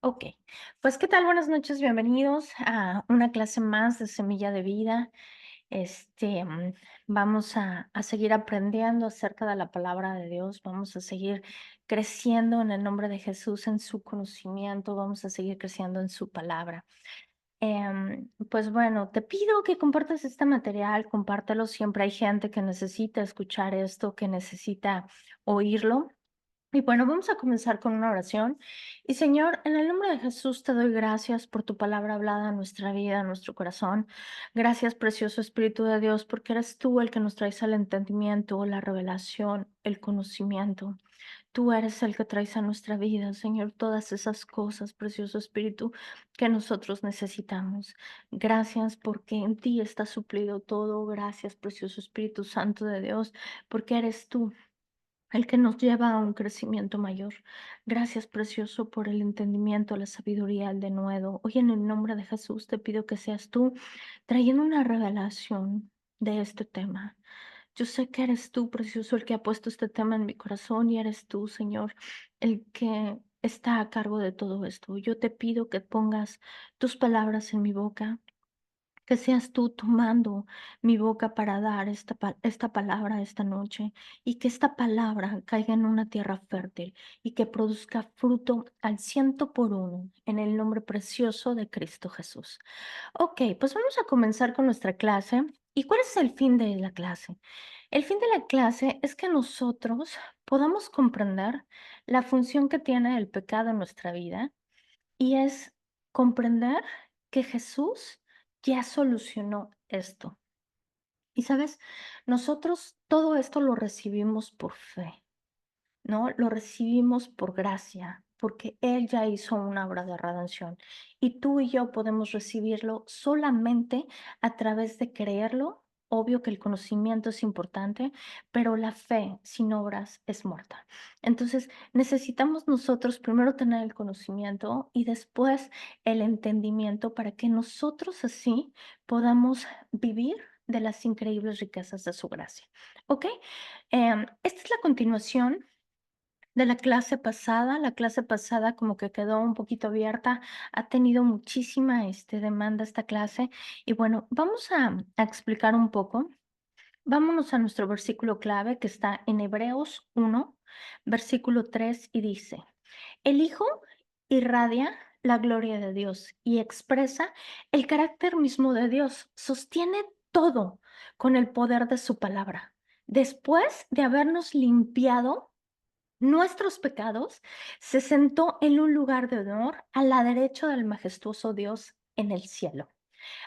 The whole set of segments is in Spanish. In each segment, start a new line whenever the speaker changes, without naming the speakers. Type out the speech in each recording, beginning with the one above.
Ok, pues ¿qué tal? Buenas noches, bienvenidos a una clase más de Semilla de Vida. Este, mm, Vamos a seguir aprendiendo acerca de la palabra de Dios, vamos a seguir creciendo en el nombre de Jesús, en su conocimiento, vamos a seguir creciendo en su palabra. Pues bueno, te pido que compartas este material, compártelo. Siempre hay gente que necesita escuchar esto, que necesita oírlo. Y bueno, vamos a comenzar con una oración. Y Señor, en el nombre de Jesús te doy gracias por tu palabra hablada en nuestra vida, en nuestro corazón. Gracias, precioso Espíritu de Dios, porque eres tú el que nos traes al entendimiento, la revelación, el conocimiento. Tú eres el que traes a nuestra vida, Señor, todas esas cosas, precioso Espíritu, que nosotros necesitamos. Gracias porque en ti está suplido todo. Gracias, precioso Espíritu Santo de Dios, porque eres tú el que nos lleva a un crecimiento mayor. Gracias, precioso, por el entendimiento, la sabiduría, el denuedo. Hoy en el nombre de Jesús te pido que seas tú trayendo una revelación de este tema. Yo sé que eres tú, precioso, el que ha puesto este tema en mi corazón y eres tú, Señor, el que está a cargo de todo esto. Yo te pido que pongas tus palabras en mi boca, que seas tú tomando mi boca para dar esta palabra esta noche y que esta palabra caiga en una tierra fértil y que produzca fruto al ciento por uno en el nombre precioso de Cristo Jesús. Ok, pues vamos a comenzar con nuestra clase. ¿Y cuál es el fin de la clase? El fin de la clase es que nosotros podamos comprender la función que tiene el pecado en nuestra vida y es comprender que Jesús ya solucionó esto. Y sabes, nosotros todo esto lo recibimos por fe. ¿No? Lo recibimos por gracia, porque Él ya hizo una obra de redención. Y tú y yo podemos recibirlo solamente a través de creerlo. Obvio que el conocimiento es importante, pero la fe sin obras es muerta. Entonces, necesitamos nosotros primero tener el conocimiento y después el entendimiento para que nosotros así podamos vivir de las increíbles riquezas de su gracia. ¿Ok? Esta es la continuación de la clase pasada como que quedó un poquito abierta, ha tenido muchísima, demanda esta clase. Y bueno, vamos a explicar un poco. Vámonos a nuestro versículo clave que está en Hebreos 1, versículo 3 y dice: "El Hijo irradia la gloria de Dios y expresa el carácter mismo de Dios, sostiene todo con el poder de su palabra. Después de habernos limpiado nuestros pecados, se sentó en un lugar de honor a la derecha del majestuoso Dios en el cielo".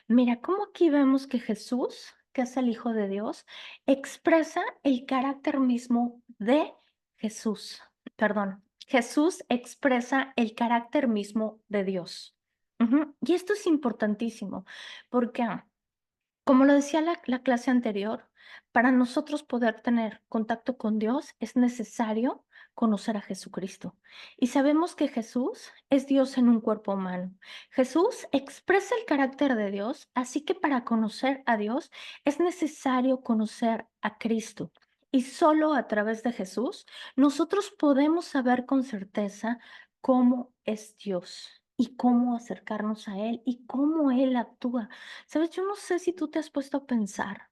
Mira, cómo aquí vemos que Jesús, que es el Hijo de Dios, expresa el carácter mismo de Jesús. Perdón, Jesús expresa el carácter mismo de Dios. Y esto es importantísimo porque como lo decía la clase anterior, para nosotros poder tener contacto con Dios es necesario conocer a Jesucristo. Y sabemos que Jesús es Dios en un cuerpo humano. Jesús expresa el carácter de Dios, así que para conocer a Dios es necesario conocer a Cristo. Y solo a través de Jesús nosotros podemos saber con certeza cómo es Dios y cómo acercarnos a Él y cómo Él actúa. Sabes, yo no sé si tú te has puesto a pensar,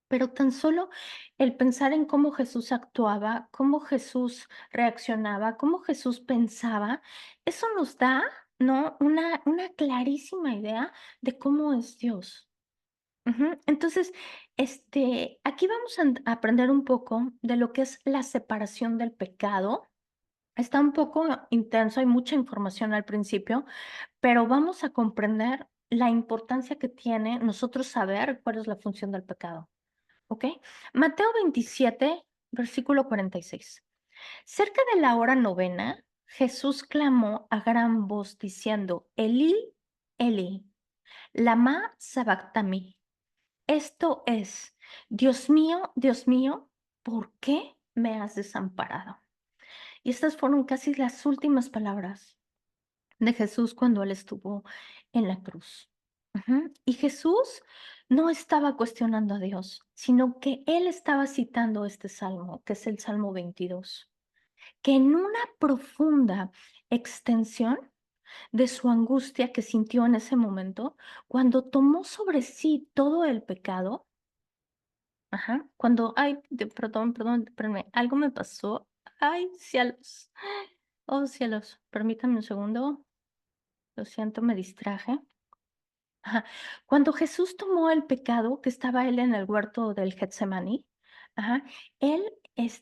pero tan solo el pensar en cómo Jesús actuaba, cómo Jesús reaccionaba, cómo Jesús pensaba, eso nos da, ¿no? Una clarísima idea de cómo es Dios. Entonces, aquí vamos a aprender un poco de lo que es la separación del pecado. Está un poco intenso, hay mucha información al principio, pero vamos a comprender la importancia que tiene nosotros saber cuál es la función del pecado, ¿ok? Mateo 27, versículo 46. Cerca de la hora novena, Jesús clamó a gran voz diciendo: Elí, Elí, lama sabactami. Esto es: Dios mío, ¿por qué me has desamparado? Y estas fueron casi las últimas palabras de Jesús cuando Él estuvo en la cruz. Y Jesús no estaba cuestionando a Dios, sino que Él estaba citando este salmo, que es el Salmo 22, que en una profunda extensión de su angustia que sintió en ese momento, cuando tomó sobre sí todo el pecado, ajá, cuando, ay, perdón, espérame, algo me pasó, ay, cielos, oh, cielos, permítame un segundo, lo siento, me distraje. Ajá. Cuando Jesús tomó el pecado, que estaba él en el huerto del Getsemaní, ajá, él,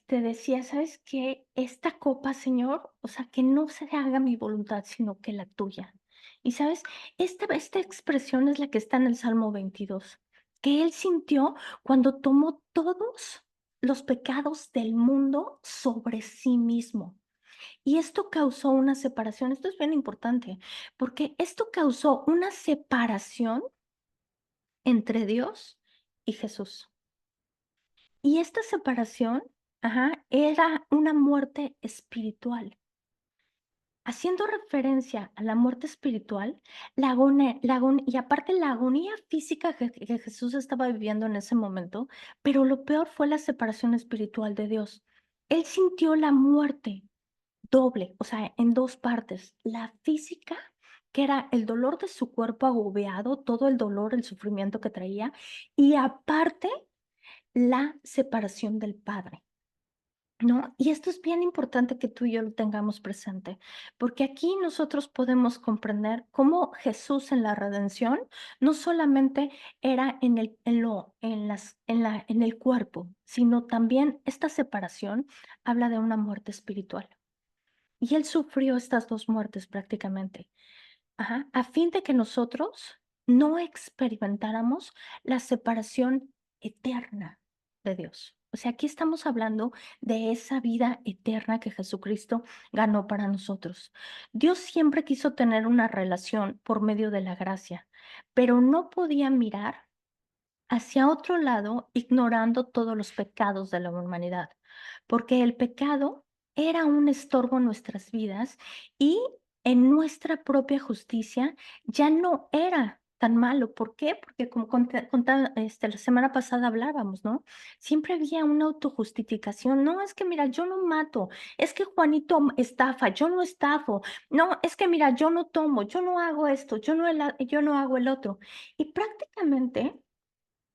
decía: "¿Sabes qué? Esta copa, Señor, o sea, que no se haga mi voluntad, sino que la tuya". Y, ¿sabes? Esta expresión es la que está en el Salmo 22, que él sintió cuando tomó todos los pecados del mundo sobre sí mismo. Y esto causó una separación, esto es bien importante, porque esto causó una separación entre Dios y Jesús. Y esta separación, ajá, era una muerte espiritual. Haciendo referencia a la muerte espiritual, y aparte la agonía física que Jesús estaba viviendo en ese momento, pero lo peor fue la separación espiritual de Dios. Él sintió la muerte doble, o sea, en 2 partes. La física, que era el dolor de su cuerpo agobiado, todo el dolor, el sufrimiento que traía, y aparte la separación del Padre, ¿no? Y esto es bien importante que tú y yo lo tengamos presente, porque aquí nosotros podemos comprender cómo Jesús en la redención no solamente era en el cuerpo, sino también esta separación habla de una muerte espiritual. Y él sufrió estas 2 muertes prácticamente. Ajá, a fin de que nosotros no experimentáramos la separación eterna de Dios. O sea, aquí estamos hablando de esa vida eterna que Jesucristo ganó para nosotros. Dios siempre quiso tener una relación por medio de la gracia, pero no podía mirar hacia otro lado ignorando todos los pecados de la humanidad, porque el pecado era un estorbo en nuestras vidas y en nuestra propia justicia ya no era tan malo. ¿Por qué? Porque como la semana pasada hablábamos, ¿no? Siempre había una autojustificación. No, es que mira, yo no mato, es que Juanito estafa, yo no estafo, no, es que mira, yo no tomo, yo no hago esto, yo no hago el otro. Y prácticamente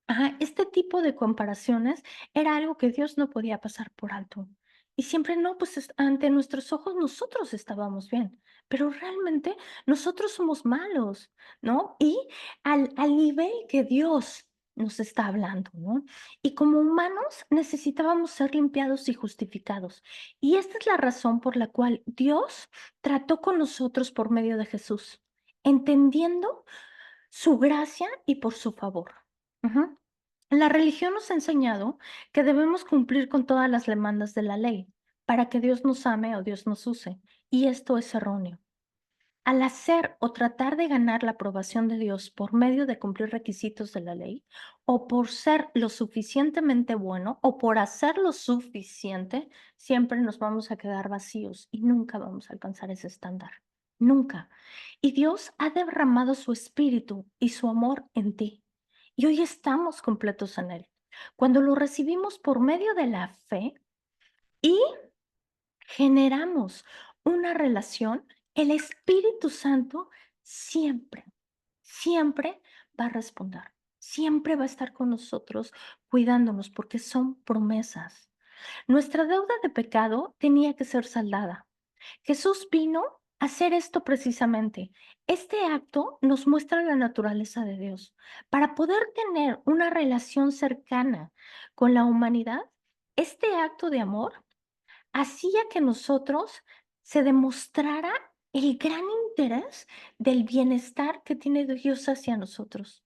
ajá, este tipo de comparaciones era algo que Dios no podía pasar por alto. Y siempre no, pues ante nuestros ojos nosotros estábamos bien, pero realmente nosotros somos malos, ¿no? Y al nivel que Dios nos está hablando, ¿no? Y como humanos necesitábamos ser limpiados y justificados. Y esta es la razón por la cual Dios trató con nosotros por medio de Jesús, entendiendo su gracia y por su favor. Ujú. La religión nos ha enseñado que debemos cumplir con todas las demandas de la ley para que Dios nos ame o Dios nos use, y esto es erróneo. Al hacer o tratar de ganar la aprobación de Dios por medio de cumplir requisitos de la ley, o por ser lo suficientemente bueno, o por hacer lo suficiente, siempre nos vamos a quedar vacíos y nunca vamos a alcanzar ese estándar. Nunca. Y Dios ha derramado su espíritu y su amor en ti. Y hoy estamos completos en Él. Cuando lo recibimos por medio de la fe y generamos una relación, el Espíritu Santo siempre, siempre va a responder. Siempre va a estar con nosotros cuidándonos porque son promesas. Nuestra deuda de pecado tenía que ser saldada. Jesús vino a hacer esto precisamente. Este acto nos muestra la naturaleza de Dios. Para poder tener una relación cercana con la humanidad, este acto de amor hacía que nosotros se demostrara el gran interés del bienestar que tiene Dios hacia nosotros.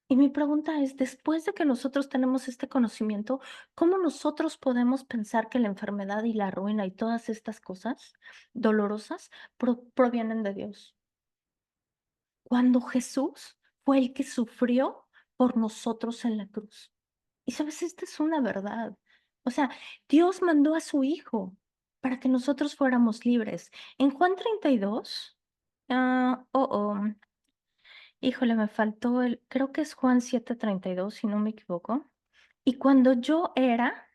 Y mi pregunta es, después de que nosotros tenemos este conocimiento, ¿cómo nosotros podemos pensar que la enfermedad y la ruina y todas estas cosas dolorosas provienen de Dios? Cuando Jesús fue el que sufrió por nosotros en la cruz. Y sabes, esta es una verdad. O sea, Dios mandó a su Hijo para que nosotros fuéramos libres. En Juan 32, híjole, me faltó creo que es Juan 7:32, si no me equivoco. Y cuando yo era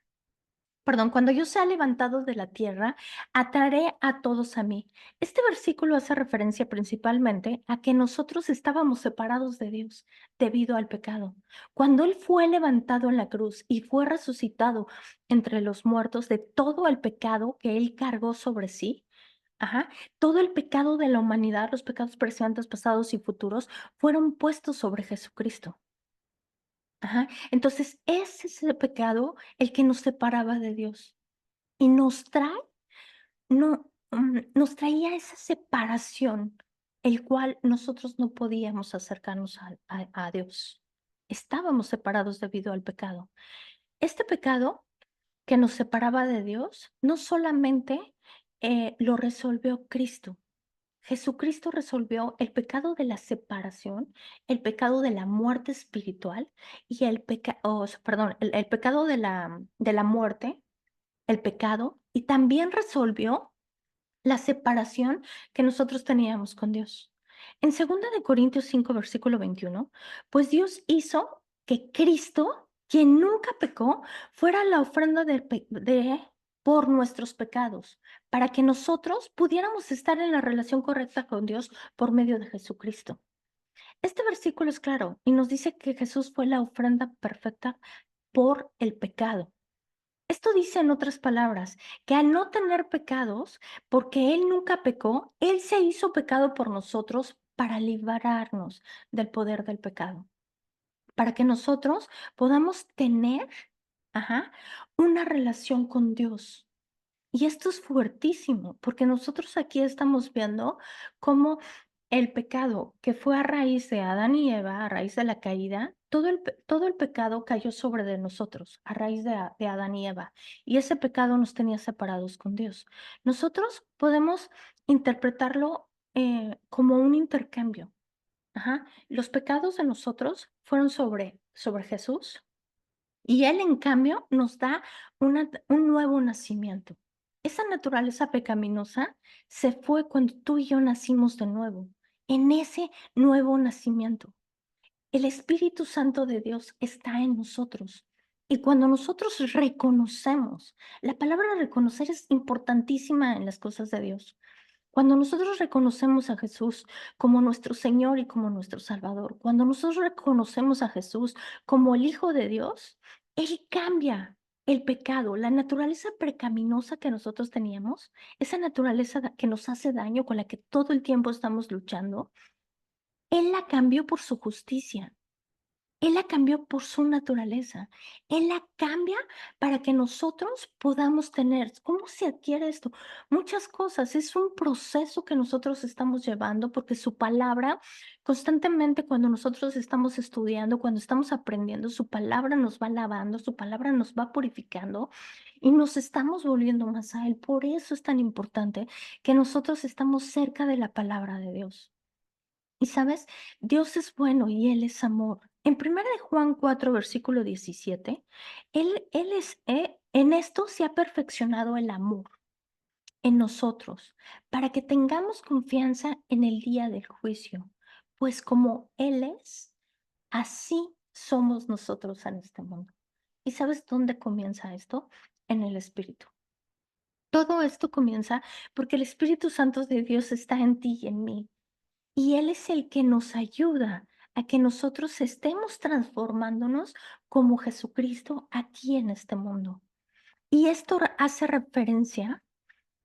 Perdón, cuando yo sea levantado de la tierra, atraeré a todos a mí. Este versículo hace referencia principalmente a que nosotros estábamos separados de Dios debido al pecado. Cuando Él fue levantado en la cruz y fue resucitado entre los muertos de todo el pecado que Él cargó sobre sí, ajá, todo el pecado de la humanidad, los pecados presentes, pasados y futuros, fueron puestos sobre Jesucristo. Ajá. Entonces, ese es el pecado el que nos separaba de Dios. Y nos trae, no, nos traía esa separación, el cual nosotros no podíamos acercarnos a Dios. Estábamos separados debido al pecado. Este pecado que nos separaba de Dios, no solamente lo resolvió Cristo. Jesucristo resolvió el pecado de la separación, el pecado de la muerte espiritual y el pecado de la muerte, el pecado, y también resolvió la separación que nosotros teníamos con Dios. En 2 Corintios 5 versículo 21, pues Dios hizo que Cristo, quien nunca pecó, fuera la ofrenda por nuestros pecados, para que nosotros pudiéramos estar en la relación correcta con Dios por medio de Jesucristo. Este versículo es claro y nos dice que Jesús fue la ofrenda perfecta por el pecado. Esto dice en otras palabras, que al no tener pecados, porque Él nunca pecó, Él se hizo pecado por nosotros para librarnos del poder del pecado, para que nosotros podamos tener, ajá, una relación con Dios. Y esto es fuertísimo, porque nosotros aquí estamos viendo cómo el pecado que fue a raíz de Adán y Eva, a raíz de la caída, todo el pecado cayó sobre de nosotros, a raíz de Adán y Eva. Y ese pecado nos tenía separados con Dios. Nosotros podemos interpretarlo como un intercambio. Ajá. Los pecados de nosotros fueron sobre Jesús y Él, en cambio, nos da un nuevo nacimiento. Esa naturaleza pecaminosa se fue cuando tú y yo nacimos de nuevo, en ese nuevo nacimiento. El Espíritu Santo de Dios está en nosotros. Y cuando nosotros reconocemos, la palabra reconocer es importantísima en las cosas de Dios. Cuando nosotros reconocemos a Jesús como nuestro Señor y como nuestro Salvador, cuando nosotros reconocemos a Jesús como el Hijo de Dios, Él cambia el pecado, la naturaleza pecaminosa que nosotros teníamos, esa naturaleza que nos hace daño, con la que todo el tiempo estamos luchando, Él la cambió por su justicia. Él la cambió por su naturaleza. Él la cambia para que nosotros podamos tener. ¿Cómo se adquiere esto? Muchas cosas. Es un proceso que nosotros estamos llevando porque su palabra, constantemente cuando nosotros estamos estudiando, cuando estamos aprendiendo, su palabra nos va lavando, su palabra nos va purificando y nos estamos volviendo más a Él. Por eso es tan importante que nosotros estamos cerca de la palabra de Dios. Y sabes, Dios es bueno y Él es amor. En 1 Juan 4 versículo 17, en esto se ha perfeccionado el amor en nosotros, para que tengamos confianza en el día del juicio, pues como Él es, así somos nosotros en este mundo. ¿Y sabes dónde comienza esto? En el Espíritu. Todo esto comienza porque el Espíritu Santo de Dios está en ti y en mí. Y Él es el que nos ayuda a que nosotros estemos transformándonos como Jesucristo aquí en este mundo. Y esto hace referencia,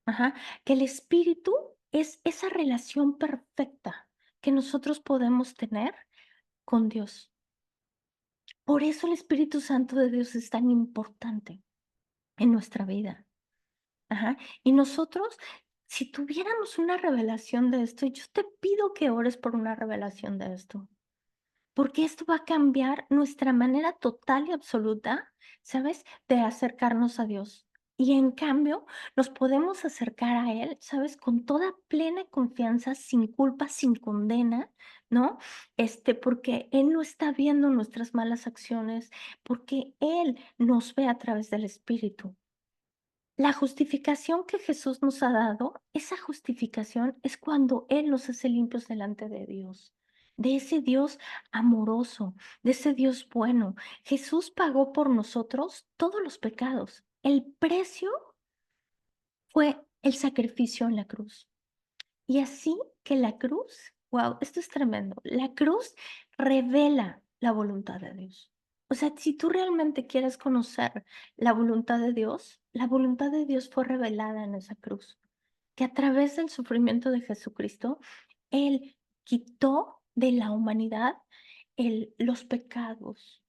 ajá, que el Espíritu es esa relación perfecta que nosotros podemos tener con Dios. Por eso el Espíritu Santo de Dios es tan importante en nuestra vida. Ajá. Y nosotros, si tuviéramos una revelación de esto, yo te pido que ores por una revelación de esto. Porque esto va a cambiar nuestra manera total y absoluta, ¿sabes?, de acercarnos a Dios. Y en cambio, nos podemos acercar a Él, ¿sabes?, con toda plena confianza, sin culpa, sin condena, ¿no? Porque Él no está viendo nuestras malas acciones, porque Él nos ve a través del Espíritu. La justificación que Jesús nos ha dado, esa justificación es cuando Él nos hace limpios delante de Dios, de ese Dios amoroso, de ese Dios bueno. Jesús pagó por nosotros todos los pecados. El precio fue el sacrificio en la cruz. Y así que la cruz, wow, esto es tremendo. La cruz revela la voluntad de Dios. O sea, si tú realmente quieres conocer la voluntad de Dios fue revelada en esa cruz, que a través del sufrimiento de Jesucristo, Él quitó de la humanidad los pecados,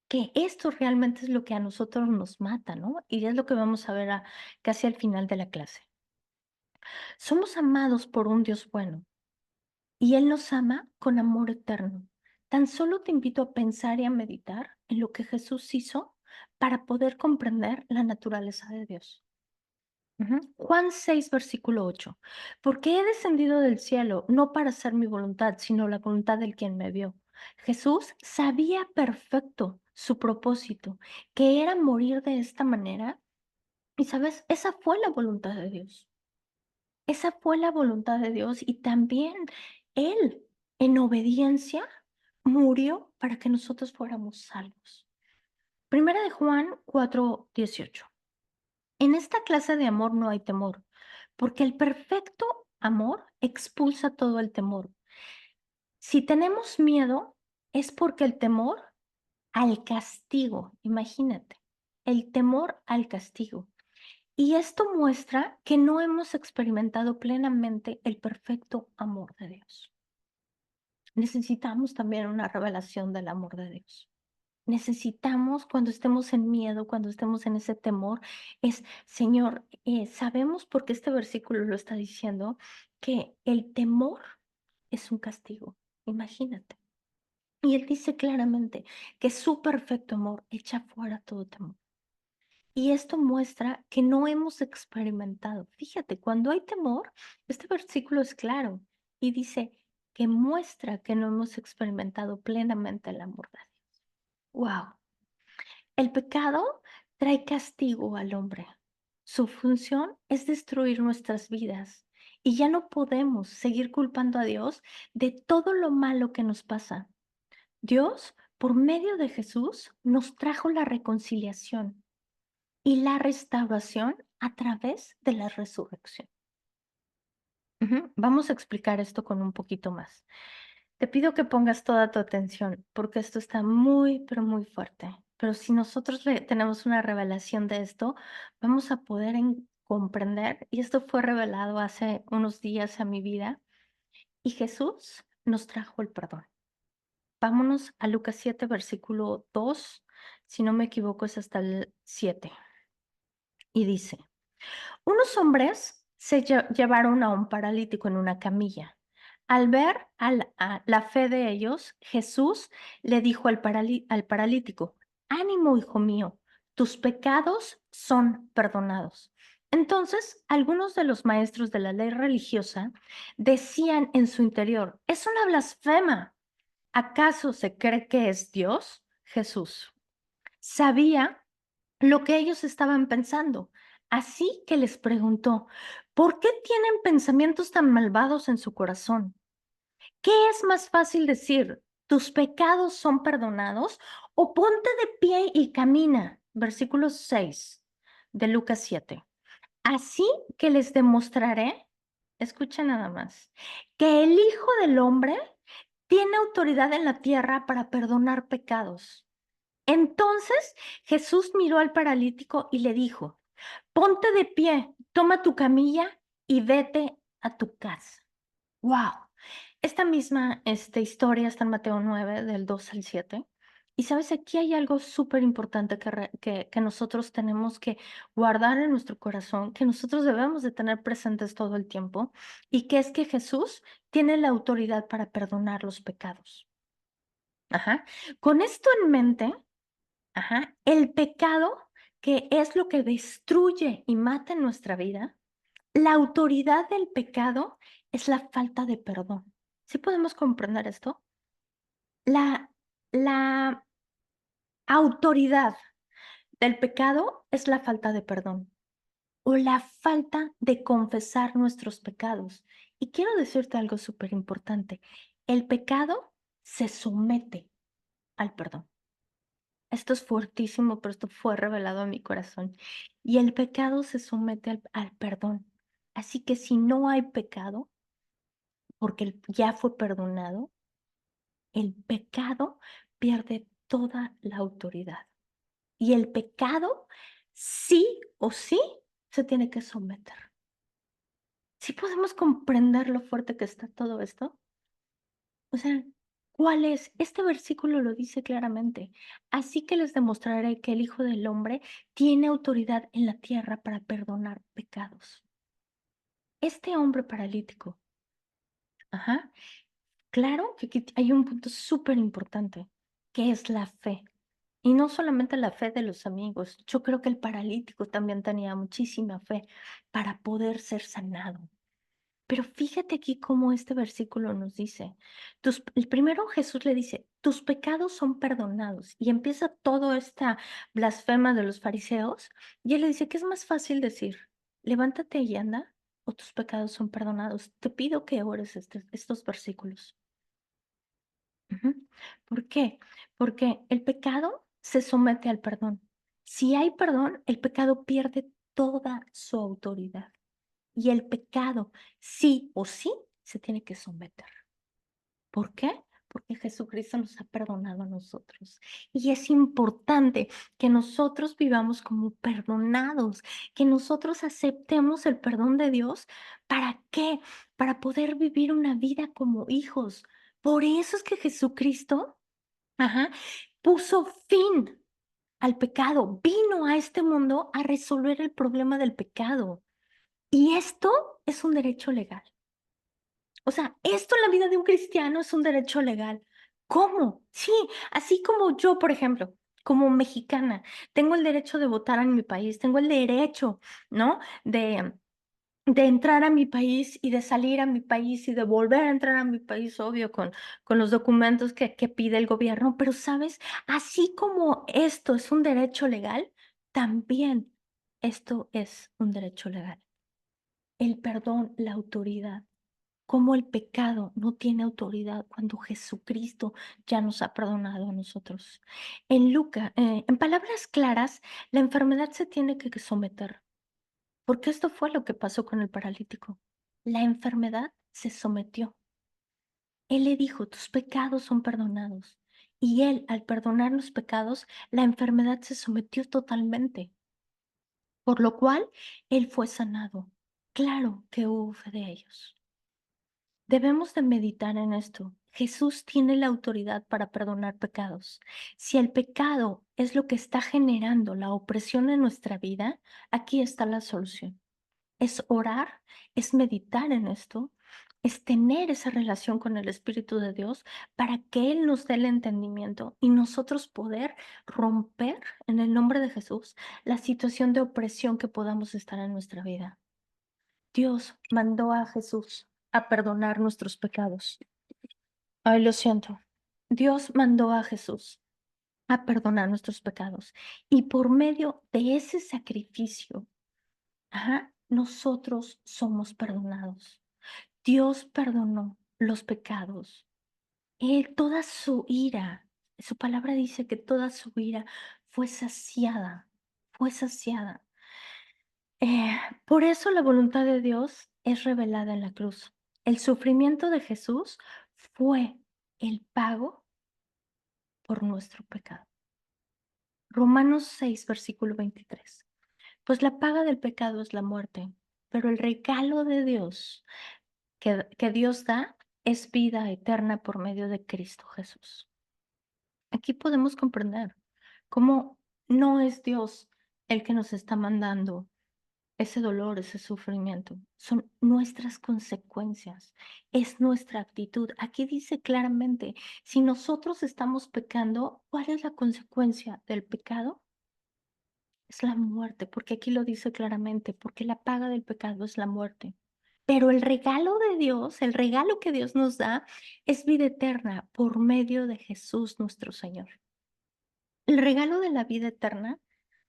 que esto realmente es lo que a nosotros nos mata, ¿no? Y es lo que vamos a ver casi al final de la clase. Somos amados por un Dios bueno y Él nos ama con amor eterno. Tan solo te invito a pensar y a meditar en lo que Jesús hizo para poder comprender la naturaleza de Dios. Juan 6, versículo 8. Porque he descendido del cielo no para hacer mi voluntad, sino la voluntad del quien me vio. Jesús sabía perfecto su propósito, que era morir de esta manera. Y sabes, esa fue la voluntad de Dios. Esa fue la voluntad de Dios y también Él, en obediencia, murió para que nosotros fuéramos salvos. Primera de Juan 4:18. En esta clase de amor no hay temor, porque el perfecto amor expulsa todo el temor. Si tenemos miedo, es porque el temor al castigo, imagínate, el temor al castigo. Y esto muestra que no hemos experimentado plenamente el perfecto amor de Dios. Necesitamos también una revelación del amor de Dios. Necesitamos cuando estemos en miedo, cuando estemos en ese temor, es, Señor, sabemos porque este versículo lo está diciendo, que el temor es un castigo. Imagínate. Y Él dice claramente que su perfecto amor echa fuera todo temor. Y esto muestra que no hemos experimentado. Fíjate, cuando hay temor, este versículo es claro y dice que muestra que no hemos experimentado plenamente el amor de Dios. ¡Wow! El pecado trae castigo al hombre. Su función es destruir nuestras vidas y ya no podemos seguir culpando a Dios de todo lo malo que nos pasa. Dios, por medio de Jesús, nos trajo la reconciliación y la restauración a través de la resurrección. Vamos a explicar esto con un poquito más. Te pido que pongas toda tu atención porque esto está muy, pero muy fuerte. Pero si nosotros tenemos una revelación de esto, vamos a poder comprender, y esto fue revelado hace unos días a mi vida, y Jesús nos trajo el perdón. Vámonos a Lucas 7, versículo 2, si no me equivoco es hasta el 7, y dice, unos hombres se llevaron a un paralítico en una camilla. Al ver a la fe de ellos, Jesús le dijo al paralítico, ánimo, hijo mío, tus pecados son perdonados. Entonces, algunos de los maestros de la ley religiosa decían en su interior, es una blasfema. ¿Acaso se cree que es Dios? Jesús sabía lo que ellos estaban pensando. Así que les preguntó, ¿por qué tienen pensamientos tan malvados en su corazón? ¿Qué es más fácil decir, tus pecados son perdonados o ponte de pie y camina? Versículo 6 de Lucas 7. Así que les demostraré, escucha nada más, que el Hijo del Hombre tiene autoridad en la tierra para perdonar pecados. Entonces Jesús miró al paralítico y le dijo, ponte de pie, toma tu camilla y vete a tu casa. ¡Wow! Esta misma historia está en Mateo 9, del 2 al 7. Y sabes, aquí hay algo súper importante que nosotros tenemos que guardar en nuestro corazón, que nosotros debemos de tener presentes todo el tiempo, y que es que Jesús tiene la autoridad para perdonar los pecados. Ajá. Con esto en mente, el pecado, que es lo que destruye y mata en nuestra vida, la autoridad del pecado es la falta de perdón. ¿Sí podemos comprender esto? La autoridad del pecado es la falta de perdón o la falta de confesar nuestros pecados. Y quiero decirte algo súper importante. El pecado se somete al perdón. Esto es fuertísimo, pero esto fue revelado a mi corazón. Y el pecado se somete al perdón. Así que si no hay pecado, porque ya fue perdonado, el pecado pierde toda la autoridad. Y el pecado, sí o sí, se tiene que someter. ¿Sí podemos comprender lo fuerte que está todo esto? O sea, ¿cuál es? Este versículo lo dice claramente. Así que les demostraré que el Hijo del Hombre tiene autoridad en la tierra para perdonar pecados. Este hombre paralítico, ajá, claro que aquí hay un punto súper importante, que es la fe. Y no solamente la fe de los amigos, yo creo que el paralítico también tenía muchísima fe para poder ser sanado. Pero fíjate aquí cómo este versículo nos dice, el primero Jesús le dice, tus pecados son perdonados. Y empieza toda esta blasfema de los fariseos. Y él le dice, ¿qué es más fácil decir? Levántate y anda, o tus pecados son perdonados. Te pido que ores estos versículos. Ujú. ¿Por qué? Porque el pecado se somete al perdón. Si hay perdón, el pecado pierde toda su autoridad. Y el pecado, sí o sí, se tiene que someter. ¿Por qué? Porque Jesucristo nos ha perdonado a nosotros. Y es importante que nosotros vivamos como perdonados, que nosotros aceptemos el perdón de Dios. ¿Para qué? Para poder vivir una vida como hijos. Por eso es que Jesucristo, ajá, puso fin al pecado. Vino a este mundo a resolver el problema del pecado. Y esto es un derecho legal. O sea, esto en la vida de un cristiano es un derecho legal. ¿Cómo? Sí, así como yo, por ejemplo, como mexicana, tengo el derecho de votar en mi país, tengo el derecho, ¿no? De entrar a mi país y de salir a mi país y de volver a entrar a mi país, obvio, con los documentos que pide el gobierno. Pero, ¿sabes? Así como esto es un derecho legal, también esto es un derecho legal. El perdón, la autoridad. Cómo el pecado no tiene autoridad cuando Jesucristo ya nos ha perdonado a nosotros. En palabras claras, la enfermedad se tiene que someter, porque esto fue lo que pasó con el paralítico. La enfermedad se sometió. Él le dijo, tus pecados son perdonados. Y él, al perdonar los pecados, la enfermedad se sometió totalmente, por lo cual él fue sanado. Claro que hubo fe de ellos. Debemos de meditar en esto. Jesús tiene la autoridad para perdonar pecados. Si el pecado es lo que está generando la opresión en nuestra vida, aquí está la solución. Es orar, es meditar en esto, es tener esa relación con el Espíritu de Dios para que Él nos dé el entendimiento y nosotros poder romper en el nombre de Jesús la situación de opresión que podamos estar en nuestra vida. Dios mandó a Jesús a perdonar nuestros pecados. Ay, lo siento. Dios mandó a Jesús a perdonar nuestros pecados. Y por medio de ese sacrificio, ajá, nosotros somos perdonados. Dios perdonó los pecados. Él, toda su ira, su palabra dice que toda su ira fue saciada, fue saciada. Eh, por eso la voluntad de Dios es revelada en la cruz. El sufrimiento de Jesús fue el pago por nuestro pecado. Romanos 6, versículo 23. Pues la paga del pecado es la muerte, pero el regalo de Dios que Dios da es vida eterna por medio de Cristo Jesús. Aquí podemos comprender cómo no es Dios el que nos está mandando ese dolor, ese sufrimiento, son nuestras consecuencias, es nuestra actitud. Aquí dice claramente, si nosotros estamos pecando, ¿cuál es la consecuencia del pecado? Es la muerte, porque aquí lo dice claramente, porque la paga del pecado es la muerte. Pero el regalo de Dios, el regalo que Dios nos da, es vida eterna por medio de Jesús nuestro Señor. El regalo de la vida eterna,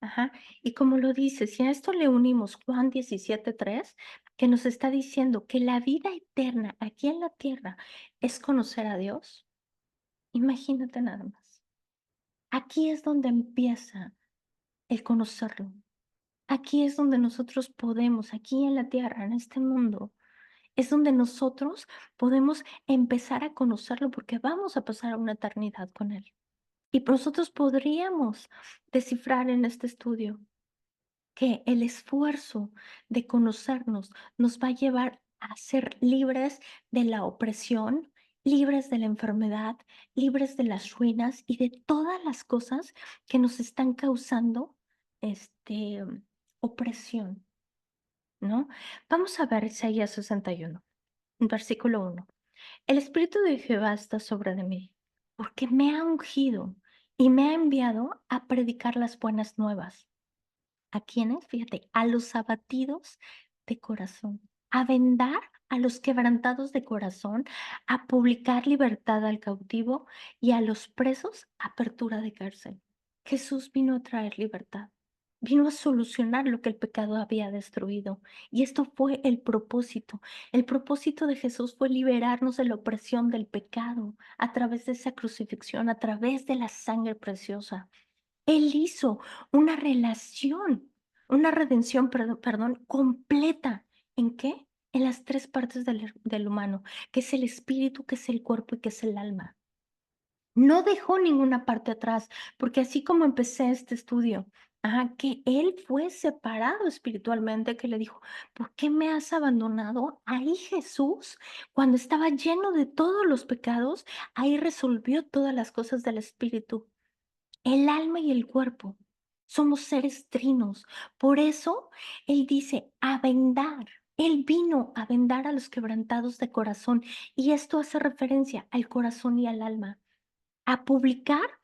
ajá, y como lo dice, si a esto le unimos Juan 17:3, que nos está diciendo que la vida eterna aquí en la tierra es conocer a Dios, imagínate nada más. Aquí es donde empieza el conocerlo. Aquí es donde nosotros podemos, aquí en la tierra, en este mundo, es donde nosotros podemos empezar a conocerlo porque vamos a pasar una eternidad con Él. Y nosotros podríamos descifrar en este estudio que el esfuerzo de conocernos nos va a llevar a ser libres de la opresión, libres de la enfermedad, libres de las ruinas y de todas las cosas que nos están causando este, opresión, ¿no? Vamos a ver Isaías 61, versículo 1. El Espíritu de Jehová está sobre de mí, porque me ha ungido y me ha enviado a predicar las buenas nuevas. ¿A quiénes? Fíjate, a los abatidos de corazón, a vendar a los quebrantados de corazón, a publicar libertad al cautivo y a los presos apertura de cárcel. Jesús vino a traer libertad, vino a solucionar lo que el pecado había destruido. Y esto fue el propósito. El propósito de Jesús fue liberarnos de la opresión del pecado a través de esa crucifixión, a través de la sangre preciosa. Él hizo una redención, perdón, completa. ¿En qué? En las tres partes del humano, que es el espíritu, que es el cuerpo y que es el alma. No dejó ninguna parte atrás, porque así como empecé este estudio, que él fue separado espiritualmente, que le dijo, ¿por qué me has abandonado? Ahí Jesús, cuando estaba lleno de todos los pecados, ahí resolvió todas las cosas del espíritu. El alma y el cuerpo somos seres trinos. Por eso Él dice, a vendar. Él vino a vendar a los quebrantados de corazón. Y esto hace referencia al corazón y al alma. A publicar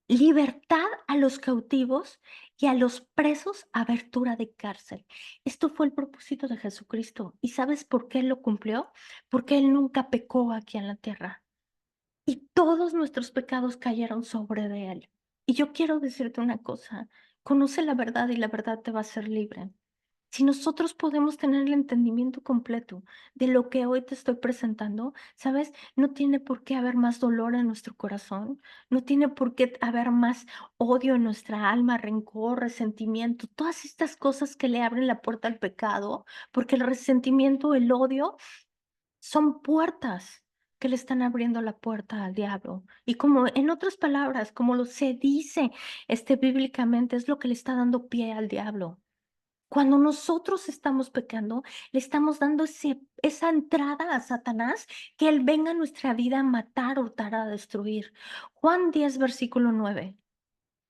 libertad a los cautivos y a los presos abertura de cárcel. Esto fue el propósito de Jesucristo. ¿Y sabes por qué lo cumplió? Porque Él nunca pecó aquí en la tierra y todos nuestros pecados cayeron sobre de él. Y yo quiero decirte una cosa, conoce la verdad y la verdad te va a hacer libre. Si nosotros podemos tener el entendimiento completo de lo que hoy te estoy presentando, ¿sabes? No tiene por qué haber más dolor en nuestro corazón, no tiene por qué haber más odio en nuestra alma, rencor, resentimiento, todas estas cosas que le abren la puerta al pecado, porque el resentimiento, el odio son puertas que le están abriendo la puerta al diablo. Y como en otras palabras, como lo se dice bíblicamente, es lo que le está dando pie al diablo. Cuando nosotros estamos pecando, le estamos dando esa entrada a Satanás, que él venga a nuestra vida a matar, hurtar, a destruir. Juan 10, versículo 9.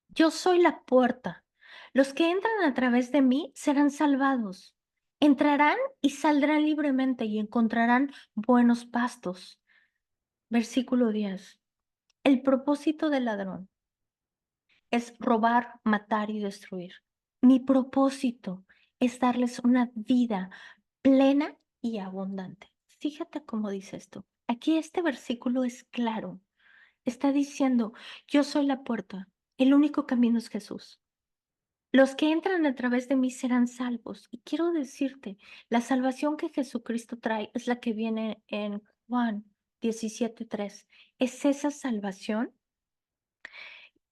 Yo soy la puerta. Los que entran a través de mí serán salvados. Entrarán y saldrán libremente y encontrarán buenos pastos. Versículo 10. El propósito del ladrón es robar, matar y destruir. Mi propósito es darles una vida plena y abundante. Fíjate cómo dice esto. Aquí este versículo es claro. Está diciendo, yo soy la puerta. El único camino es Jesús. Los que entran a través de mí serán salvos. Y quiero decirte, la salvación que Jesucristo trae es la que viene en Juan 17:3. Es esa salvación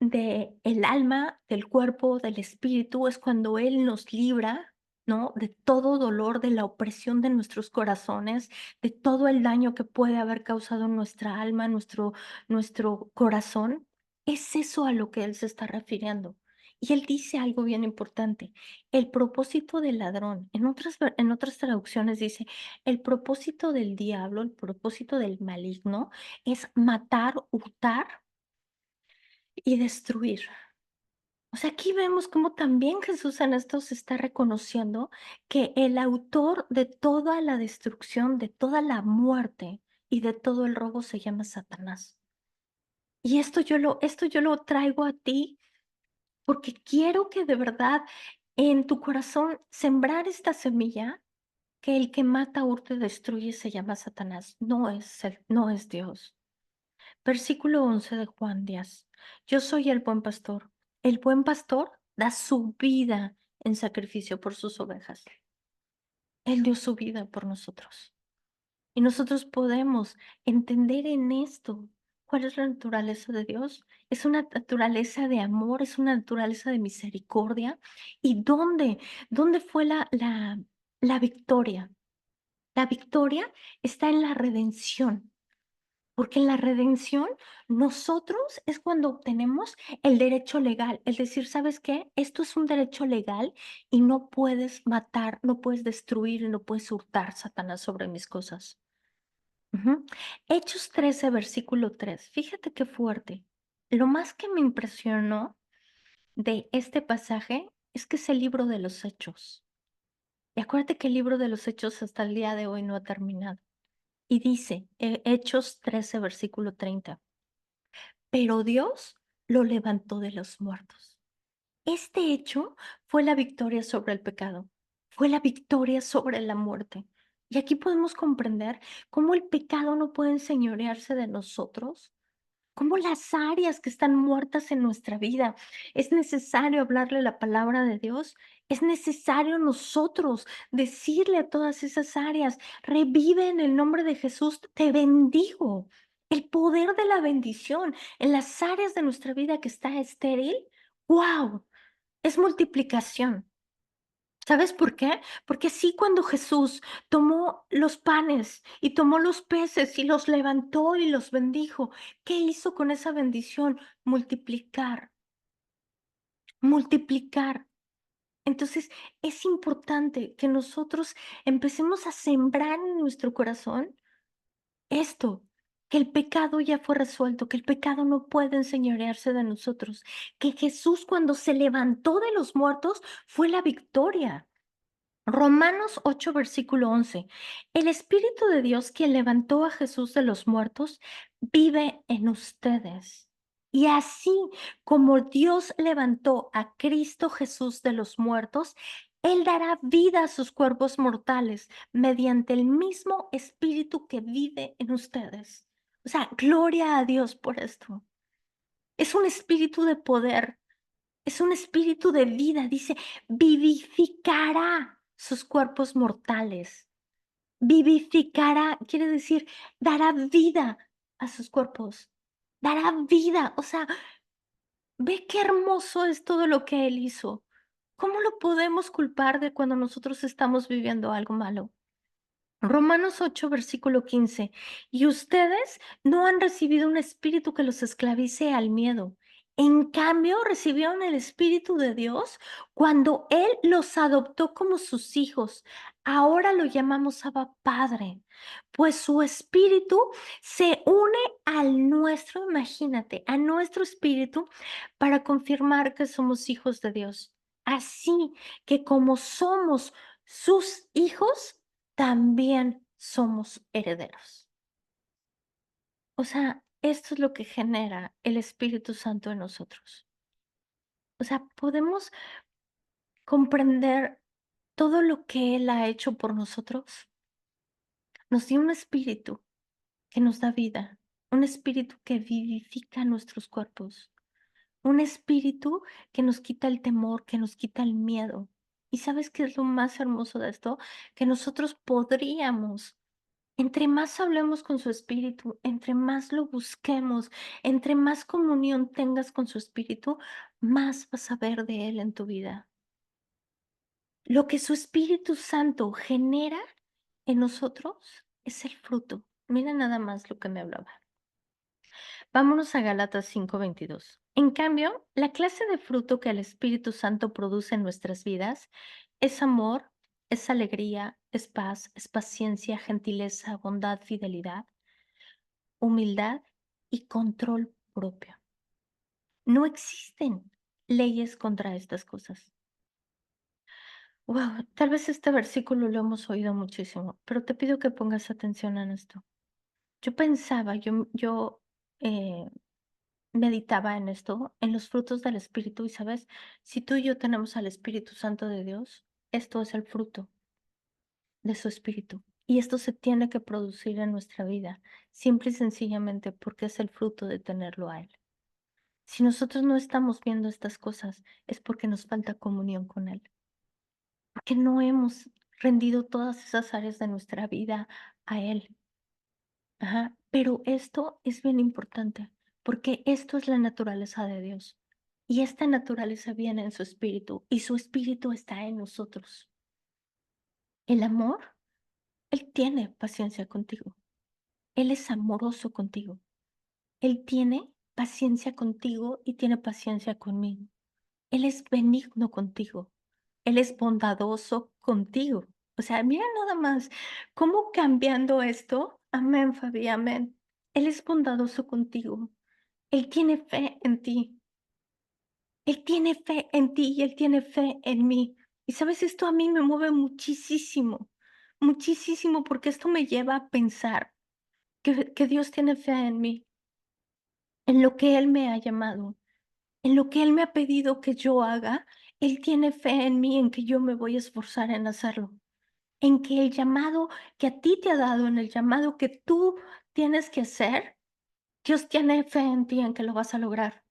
de el alma, del cuerpo, del espíritu, es cuando Él nos libra, ¿no? De todo dolor, de la opresión de nuestros corazones, de todo el daño que puede haber causado en nuestra alma, nuestro corazón. Es eso a lo que Él se está refiriendo. Y Él dice algo bien importante. El propósito del ladrón, en otras traducciones dice, el propósito del diablo, el propósito del maligno es matar, hurtar y destruir. O sea, aquí vemos cómo también Jesús en esto se está reconociendo que el autor de toda la destrucción, de toda la muerte y de todo el robo se llama Satanás. Y esto yo lo traigo a ti porque quiero que de verdad en tu corazón sembrar esta semilla que el que mata, hurta y destruye se llama Satanás, no es Dios. Versículo 11 de Juan 10. Yo soy el buen pastor. El buen pastor da su vida en sacrificio por sus ovejas. Él dio su vida por nosotros. Y nosotros podemos entender en esto ¿Cuál es la naturaleza de Dios? Es una naturaleza de amor, es una naturaleza de misericordia. ¿Y dónde? ¿Dónde fue la victoria? La victoria está en la redención, porque en la redención nosotros es cuando obtenemos el derecho legal, es decir, ¿sabes qué? Esto es un derecho legal y no puedes matar, no puedes destruir y no puedes hurtar, Satanás, sobre mis cosas. Ujú. Hechos 13, versículo 3. Fíjate qué fuerte. Lo más que me impresionó de este pasaje es que es el libro de los Hechos. Y acuérdate que el libro de los Hechos hasta el día de hoy no ha terminado. Y dice, Hechos 13, versículo 30, pero Dios lo levantó de los muertos. Este hecho fue la victoria sobre el pecado, fue la victoria sobre la muerte. Y aquí podemos comprender cómo el pecado no puede enseñorearse de nosotros, cómo las áreas que están muertas en nuestra vida, es necesario hablarle la palabra de Dios, es necesario nosotros decirle a todas esas áreas, revive en el nombre de Jesús, te bendigo. El poder de la bendición en las áreas de nuestra vida que está estéril, wow, es multiplicación. ¿Sabes por qué? Porque así cuando Jesús tomó los panes y tomó los peces y los levantó y los bendijo, ¿qué hizo con esa bendición? Multiplicar, multiplicar. Entonces, es importante que nosotros empecemos a sembrar en nuestro corazón esto, que el pecado ya fue resuelto, que el pecado no puede enseñorearse de nosotros, que Jesús cuando se levantó de los muertos fue la victoria. Romanos 8, versículo 11. El Espíritu de Dios, quien levantó a Jesús de los muertos, vive en ustedes. Y así como Dios levantó a Cristo Jesús de los muertos, Él dará vida a sus cuerpos mortales mediante el mismo Espíritu que vive en ustedes. O sea, gloria a Dios por esto. Es un espíritu de poder, es un espíritu de vida, dice, vivificará sus cuerpos mortales. Vivificará, quiere decir, dará vida a sus cuerpos. Dará vida. O sea, ve qué hermoso es todo lo que Él hizo. ¿Cómo lo podemos culpar de cuando nosotros estamos viviendo algo malo? Romanos 8, versículo 15. Y ustedes no han recibido un espíritu que los esclavice al miedo. En cambio, recibieron el Espíritu de Dios cuando Él los adoptó como sus hijos. Ahora lo llamamos Abba Padre, pues su espíritu se une al nuestro, imagínate, a nuestro espíritu para confirmar que somos hijos de Dios. Así que como somos sus hijos, también somos herederos. O sea, esto es lo que genera el Espíritu Santo en nosotros. O sea, podemos comprender todo lo que Él ha hecho por nosotros. Nos dio un espíritu que nos da vida, un espíritu que vivifica nuestros cuerpos, un espíritu que nos quita el temor, que nos quita el miedo. ¿Y sabes qué es lo más hermoso de esto? Que nosotros podríamos. Entre más hablemos con su espíritu, entre más lo busquemos, entre más comunión tengas con su espíritu, más vas a ver de él en tu vida. Lo que su Espíritu Santo genera en nosotros es el fruto. Mira nada más lo que me hablaba. Vámonos a Gálatas 5:22. En cambio, la clase de fruto que el Espíritu Santo produce en nuestras vidas es amor, es alegría, es paz, es paciencia, gentileza, bondad, fidelidad, humildad y control propio. No existen leyes contra estas cosas. Wow, tal vez este versículo lo hemos oído muchísimo, pero te pido que pongas atención en esto. Yo pensaba, yo meditaba en esto, en los frutos del Espíritu, y sabes, si tú y yo tenemos al Espíritu Santo de Dios, esto es el fruto de su Espíritu. Y esto se tiene que producir en nuestra vida, simple y sencillamente porque es el fruto de tenerlo a Él. Si nosotros no estamos viendo estas cosas, es porque nos falta comunión con Él, porque no hemos rendido todas esas áreas de nuestra vida a Él. Ajá. Pero esto es bien importante, porque esto es la naturaleza de Dios. Y esta naturaleza viene en su espíritu, y su espíritu está en nosotros. El amor, Él tiene paciencia contigo. Él es amoroso contigo. Él tiene paciencia contigo y tiene paciencia conmigo. Él es benigno contigo. Él es bondadoso contigo. O sea, mira nada más cómo cambiando esto, amén, Fabi, amén. Él es bondadoso contigo. Él tiene fe en ti. Él tiene fe en ti y Él tiene fe en mí. Y sabes, esto a mí me mueve muchísimo, muchísimo, porque esto me lleva a pensar que Dios tiene fe en mí, en lo que Él me ha llamado, en lo que Él me ha pedido que yo haga. Él tiene fe en mí, en que yo me voy a esforzar en hacerlo, en que el llamado que a ti te ha dado, en el llamado que tú tienes que hacer, Dios tiene fe en ti, en que lo vas a lograr.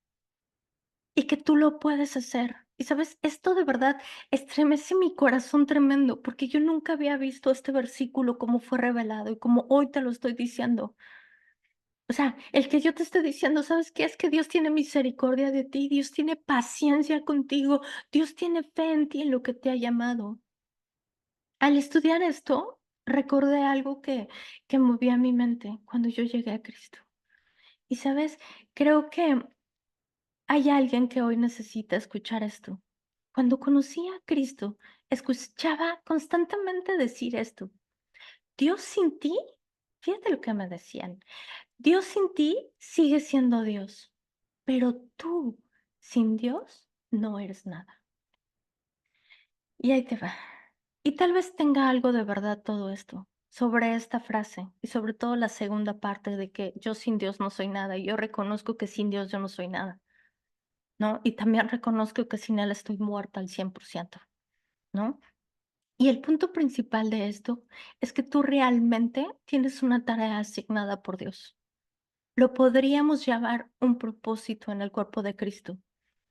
Y que tú lo puedes hacer. Y sabes, esto de verdad estremece mi corazón tremendo, porque yo nunca había visto este versículo como fue revelado y como hoy te lo estoy diciendo. O sea, el que yo te esté diciendo, ¿sabes qué? Es que Dios tiene misericordia de ti, Dios tiene paciencia contigo, Dios tiene fe en ti en lo que te ha llamado. Al estudiar esto, recordé algo que movía mi mente cuando yo llegué a Cristo. Y sabes, creo que hay alguien que hoy necesita escuchar esto. Cuando conocí a Cristo, escuchaba constantemente decir esto: Dios sin ti, fíjate lo que me decían, Dios sin ti sigue siendo Dios, pero tú sin Dios no eres nada. Y ahí te va. Y tal vez tenga algo de verdad todo esto sobre esta frase y sobre todo la segunda parte de que yo sin Dios no soy nada y yo reconozco que sin Dios yo no soy nada, ¿no? Y también reconozco que sin Él estoy muerta al 100%, ¿no? Y el punto principal de esto es que tú realmente tienes una tarea asignada por Dios. Lo podríamos llamar un propósito en el cuerpo de Cristo.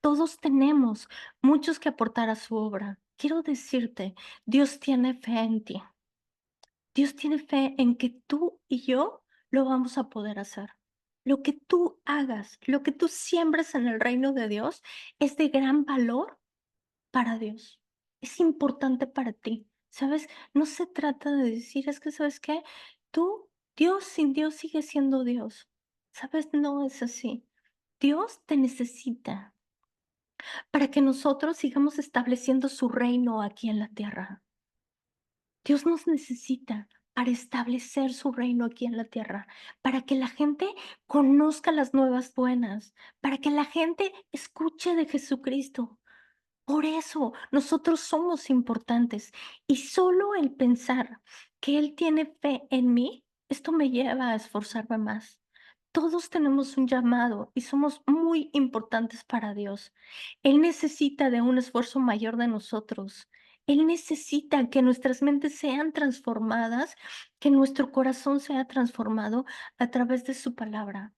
Todos tenemos muchos que aportar a su obra. Quiero decirte, Dios tiene fe en ti. Dios tiene fe en que tú y yo lo vamos a poder hacer. Lo que tú hagas, lo que tú siembres en el reino de Dios es de gran valor para Dios. Es importante para ti, ¿sabes? No se trata de decir, es que, ¿sabes qué? Tú, Dios sin Dios sigue siendo Dios. ¿Sabes? No es así. Dios te necesita para que nosotros sigamos estableciendo su reino aquí en la tierra. Dios nos necesita para establecer su reino aquí en la tierra, para que la gente conozca las nuevas buenas, para que la gente escuche de Jesucristo. Por eso nosotros somos importantes y solo el pensar que Él tiene fe en mí, esto me lleva a esforzarme más. Todos tenemos un llamado y somos muy importantes para Dios. Él necesita de un esfuerzo mayor de nosotros. Él necesita que nuestras mentes sean transformadas, que nuestro corazón sea transformado a través de su palabra.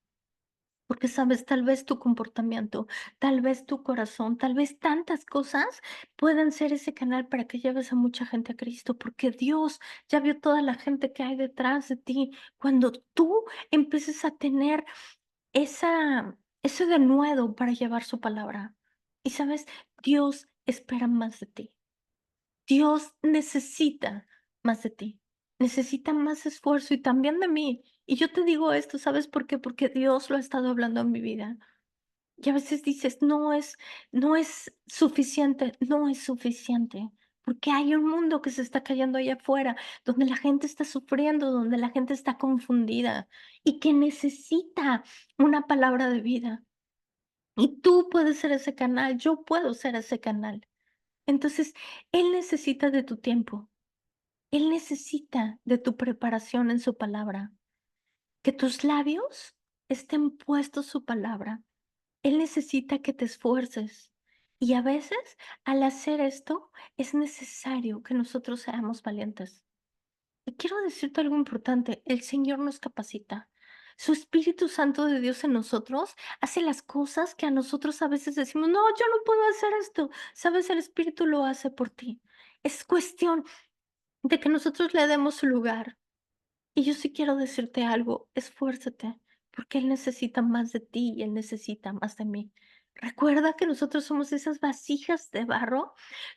Porque sabes, tal vez tu comportamiento, tal vez tu corazón, tal vez tantas cosas puedan ser ese canal para que lleves a mucha gente a Cristo, porque Dios ya vio toda la gente que hay detrás de ti. Cuando tú empieces a tener ese denuedo para llevar su palabra. Y sabes, Dios espera más de ti. Dios necesita más de ti, necesita más esfuerzo y también de mí. Y yo te digo esto, ¿sabes por qué? Porque Dios lo ha estado hablando en mi vida. Y a veces dices, no es suficiente, no es suficiente. Porque hay un mundo que se está cayendo allá afuera, donde la gente está sufriendo, donde la gente está confundida y que necesita una palabra de vida. Y tú puedes ser ese canal, yo puedo ser ese canal. Entonces, Él necesita de tu tiempo. Él necesita de tu preparación en su palabra, que tus labios estén puestos su palabra. Él necesita que te esfuerces. Y a veces, al hacer esto, es necesario que nosotros seamos valientes. Y quiero decirte algo importante, el Señor nos capacita. Su Espíritu Santo de Dios en nosotros hace las cosas que a nosotros a veces decimos, no, yo no puedo hacer esto. Sabes, el Espíritu lo hace por ti. Es cuestión de que nosotros le demos su lugar. Y yo sí quiero decirte algo, esfuérzate, porque Él necesita más de ti y Él necesita más de mí. Recuerda que nosotros somos esas vasijas de barro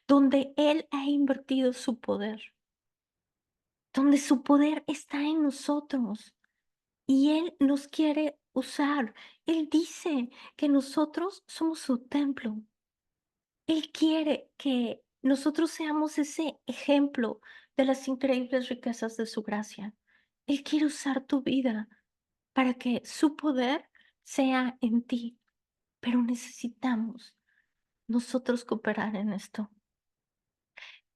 donde Él ha invertido su poder, donde su poder está en nosotros y Él nos quiere usar. Él dice que nosotros somos su templo. Él quiere que nosotros seamos ese ejemplo de las increíbles riquezas de su gracia. Él quiere usar tu vida para que su poder sea en ti, pero necesitamos nosotros cooperar en esto.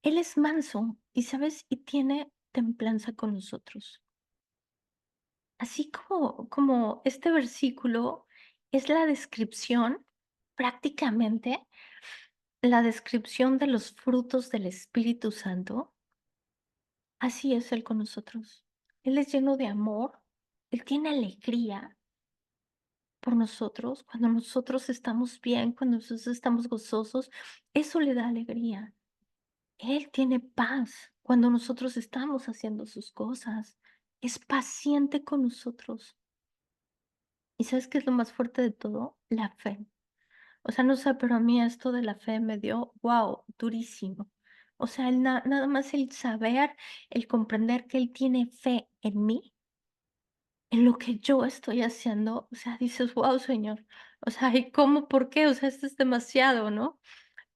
Él es manso y, ¿sabes? Y tiene templanza con nosotros. Así como este versículo es la descripción, prácticamente la descripción de los frutos del Espíritu Santo. Así es Él con nosotros. Él es lleno de amor, Él tiene alegría por nosotros. Cuando nosotros estamos bien, cuando nosotros estamos gozosos, eso le da alegría. Él tiene paz cuando nosotros estamos haciendo sus cosas. Es paciente con nosotros. ¿Y sabes qué es lo más fuerte de todo? La fe. O sea, no sé, pero a mí esto de la fe me dio, wow, durísimo. O sea, nada más el saber, el comprender que Él tiene fe en mí, en lo que yo estoy haciendo, o sea, dices: "Guau, Señor". O sea, ¿y cómo? ¿Por qué? O sea, esto es demasiado, ¿no?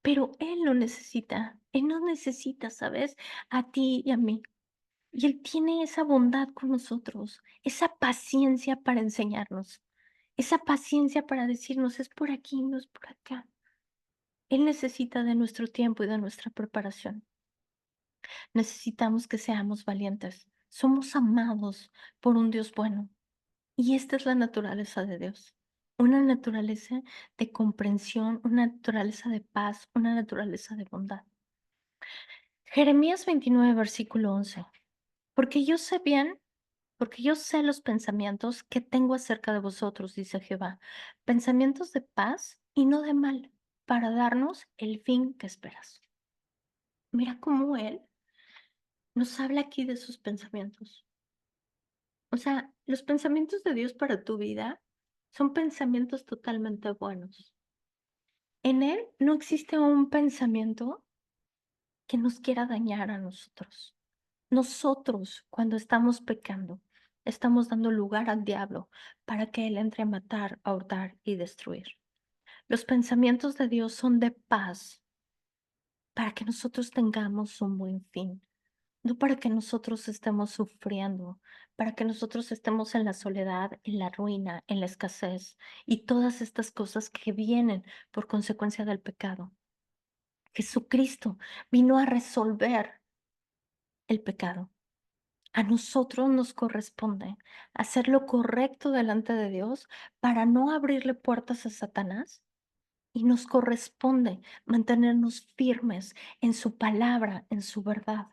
Pero Él lo necesita. Él nos necesita, ¿sabes? A ti y a mí. Y Él tiene esa bondad con nosotros, esa paciencia para enseñarnos, esa paciencia para decirnos: "Es por aquí, no es por acá". Él necesita de nuestro tiempo y de nuestra preparación. Necesitamos que seamos valientes. Somos amados por un Dios bueno. Y esta es la naturaleza de Dios. Una naturaleza de comprensión, una naturaleza de paz, una naturaleza de bondad. Jeremías 29, versículo 11. Porque yo sé bien, porque yo sé los pensamientos que tengo acerca de vosotros, dice Jehová. Pensamientos de paz y no de mal, para darnos el fin que esperas. Mira cómo Él nos habla aquí de sus pensamientos. O sea, los pensamientos de Dios para tu vida son pensamientos totalmente buenos. En Él no existe un pensamiento que nos quiera dañar a nosotros. Nosotros, cuando estamos pecando, estamos dando lugar al diablo para que Él entre a matar, a hurtar y destruir. Los pensamientos de Dios son de paz para que nosotros tengamos un buen fin. No para que nosotros estemos sufriendo, para que nosotros estemos en la soledad, en la ruina, en la escasez y todas estas cosas que vienen por consecuencia del pecado. Jesucristo vino a resolver el pecado. A nosotros nos corresponde hacer lo correcto delante de Dios para no abrirle puertas a Satanás y nos corresponde mantenernos firmes en su palabra, en su verdad.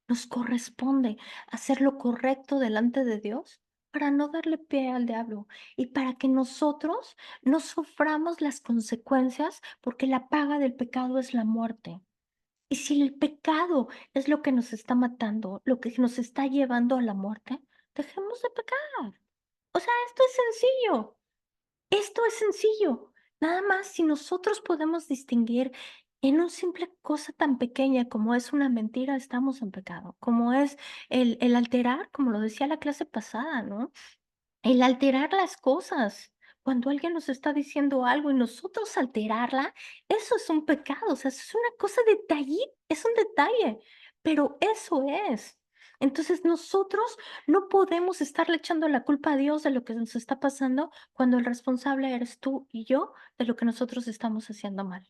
Nos corresponde hacer lo correcto delante de Dios para no darle pie al diablo y para que nosotros no suframos las consecuencias, porque la paga del pecado es la muerte. Y si el pecado es lo que nos está matando, lo que nos está llevando a la muerte, dejemos de pecar. O sea, esto es sencillo. Esto es sencillo. Nada más si nosotros podemos distinguir en una simple cosa tan pequeña como es una mentira, estamos en pecado. Como es el alterar, como lo decía la clase pasada, ¿no? El alterar las cosas. Cuando alguien nos está diciendo algo y nosotros alterarla, eso es un pecado. O sea, es una cosa detallita, es un detalle, pero eso es. Entonces nosotros no podemos estarle echando la culpa a Dios de lo que nos está pasando cuando el responsable eres tú y yo de lo que nosotros estamos haciendo mal.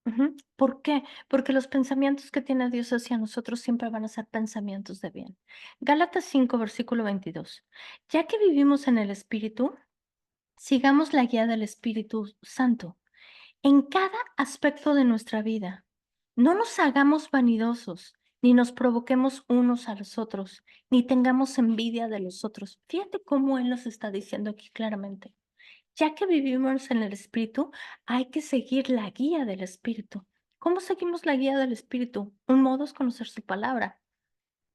Ujú. ¿Por qué? Porque los pensamientos que tiene Dios hacia nosotros siempre van a ser pensamientos de bien. Gálatas 5, versículo 22. Ya que vivimos en el Espíritu, sigamos la guía del Espíritu Santo en cada aspecto de nuestra vida. No nos hagamos vanidosos, ni nos provoquemos unos a los otros, ni tengamos envidia de los otros. Fíjate cómo Él nos está diciendo aquí claramente. Ya que vivimos en el Espíritu, hay que seguir la guía del Espíritu. ¿Cómo seguimos la guía del Espíritu? Un modo es conocer su palabra.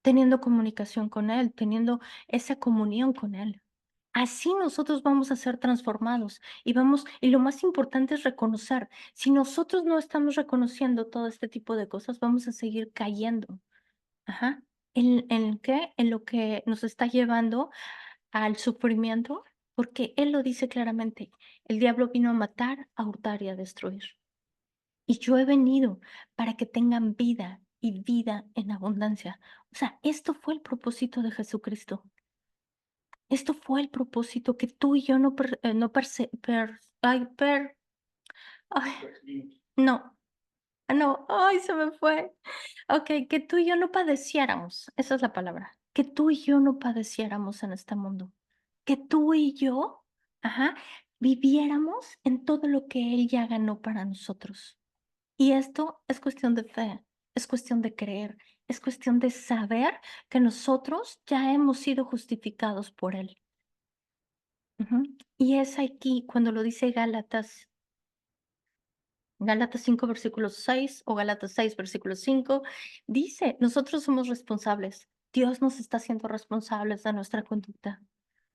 teniendo comunicación con Él, teniendo esa comunión con Él. Así nosotros vamos a ser transformados y lo más importante es reconocer. Si nosotros no estamos reconociendo todo este tipo de cosas, vamos a seguir cayendo. Ajá. ¿En qué? En lo que nos está llevando al sufrimiento, porque Él lo dice claramente, el diablo vino a matar, a hurtar y a destruir. Y yo he venido para que tengan vida y vida en abundancia. O sea, esto fue el propósito de Jesucristo. Esto fue el propósito que tú y yo no, no ay, no, no, ay, se me fue. Ok, que tú y yo no padeciéramos, esa es la palabra, que tú y yo no padeciéramos en este mundo, que tú y yo, ajá, viviéramos en todo lo que Él ya ganó para nosotros. Y esto es cuestión de fe, es cuestión de creer, es cuestión de saber que nosotros ya hemos sido justificados por Él. Ujú. Y es aquí cuando lo dice Gálatas 5 versículo 6 o Gálatas 6 versículo 5 dice, nosotros somos responsables. Dios nos está haciendo responsables de nuestra conducta.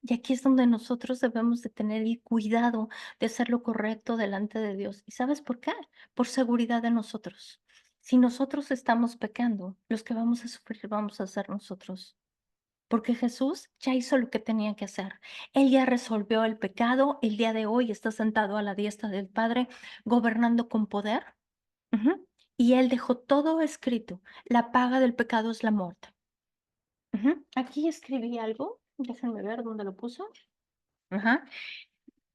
Y aquí es donde nosotros debemos de tener el cuidado de hacer lo correcto delante de Dios. ¿Y sabes por qué? Por seguridad de nosotros. Si nosotros estamos pecando, los que vamos a sufrir vamos a ser nosotros. Porque Jesús ya hizo lo que tenía que hacer. Él ya resolvió el pecado. El día de hoy está sentado a la diestra del Padre, gobernando con poder. Ujú. Y Él dejó todo escrito. La paga del pecado es la muerte. Ujú. Aquí escribí algo. Déjenme ver dónde lo puso. Ajá.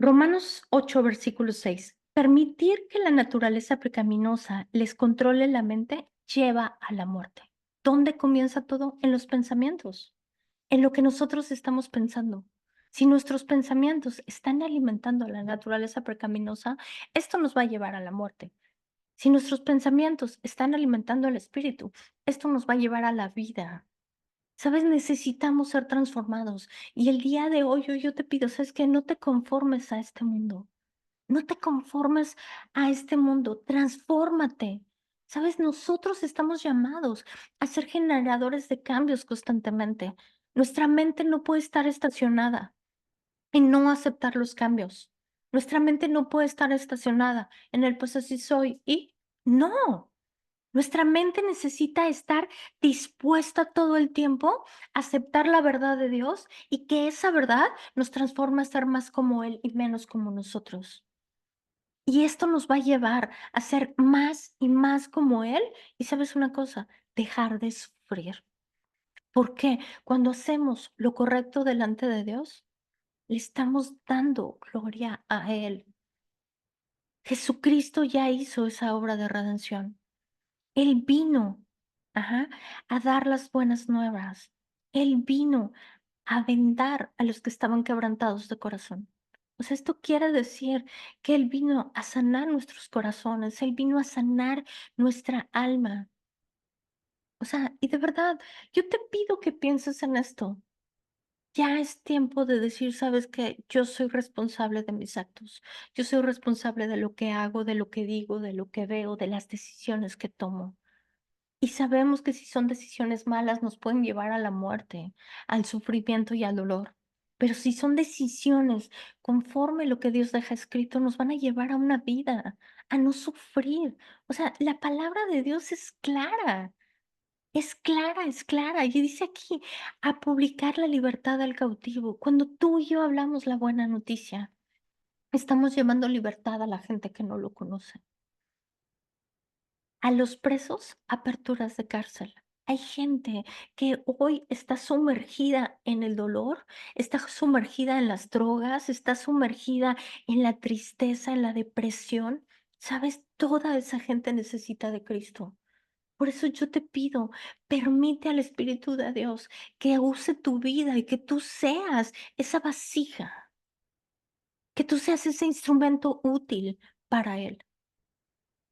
Romanos 8, versículo 6. Permitir que la naturaleza pecaminosa les controle la mente lleva a la muerte. ¿Dónde comienza todo? En los pensamientos, en lo que nosotros estamos pensando. Si nuestros pensamientos están alimentando a la naturaleza pecaminosa, esto nos va a llevar a la muerte. Si nuestros pensamientos están alimentando al espíritu, esto nos va a llevar a la vida. ¿Sabes? Necesitamos ser transformados. Y el día de hoy yo te pido, ¿sabes qué? No te conformes a este mundo. No te conformes a este mundo. Transfórmate. ¿Sabes? Nosotros estamos llamados a ser generadores de cambios constantemente. Nuestra mente no puede estar estacionada en no aceptar los cambios. Nuestra mente no puede estar estacionada en el pues así soy y no. Nuestra mente necesita estar dispuesta todo el tiempo a aceptar la verdad de Dios y que esa verdad nos transforma a ser más como Él y menos como nosotros. Y esto nos va a llevar a ser más y más como Él. Y sabes una cosa, dejar de sufrir. ¿Por qué? Cuando hacemos lo correcto delante de Dios, le estamos dando gloria a Él. Jesucristo ya hizo esa obra de redención. Él vino, ajá, a dar las buenas nuevas. Él vino a vendar a los que estaban quebrantados de corazón. O sea, esto quiere decir que Él vino a sanar nuestros corazones, Él vino a sanar nuestra alma. O sea, y de verdad, yo te pido que pienses en esto. Ya es tiempo de decir, sabes que yo soy responsable de mis actos, yo soy responsable de lo que hago, de lo que digo, de lo que veo, de las decisiones que tomo. Y sabemos que si son decisiones malas nos pueden llevar a la muerte, al sufrimiento y al dolor. Pero si son decisiones conforme lo que Dios deja escrito, nos van a llevar a una vida, a no sufrir. O sea, la palabra de Dios es clara, es clara, es clara. Y dice aquí, a publicar la libertad al cautivo. Cuando tú y yo hablamos la buena noticia, estamos llevando libertad a la gente que no lo conoce. A los presos, aperturas de cárcel. Hay gente que hoy está sumergida en el dolor, está sumergida en las drogas, está sumergida en la tristeza, en la depresión. ¿Sabes? Toda esa gente necesita de Cristo. Por eso yo te pido, permite al Espíritu de Dios que use tu vida y que tú seas esa vasija, que tú seas ese instrumento útil para Él.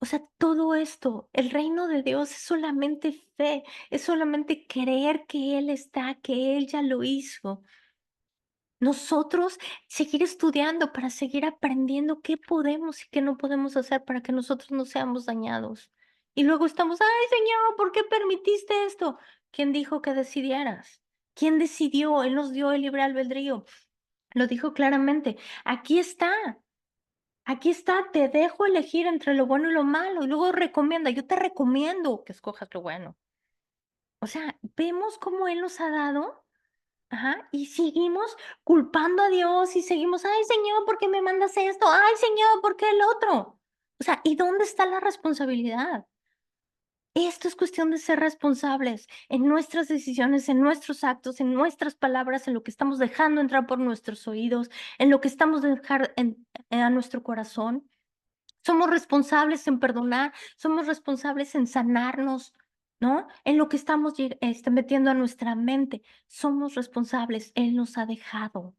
O sea, todo esto, el reino de Dios es solamente fe, es solamente creer que Él está, que Él ya lo hizo. Nosotros seguir estudiando para seguir aprendiendo qué podemos y qué no podemos hacer para que nosotros no seamos dañados. Y luego estamos, ay Señor, ¿por qué permitiste esto? ¿Quién dijo que decidieras? ¿Quién decidió? Él nos dio el libre albedrío. Lo dijo claramente. Aquí está, te dejo elegir entre lo bueno y lo malo. Y luego recomienda, yo te recomiendo que escojas lo bueno. O sea, vemos cómo Él nos ha dado, ajá, y seguimos culpando a Dios y seguimos, ay Señor, ¿por qué me mandas esto? Ay Señor, ¿por qué el otro? O sea, ¿y dónde está la responsabilidad? Esto es cuestión de ser responsables en nuestras decisiones, en nuestros actos, en nuestras palabras, en lo que estamos dejando entrar por nuestros oídos, en lo que estamos dejar a nuestro corazón. Somos responsables en perdonar, somos responsables en sanarnos, ¿no? En lo que estamos metiendo a nuestra mente, somos responsables. Él nos ha dejado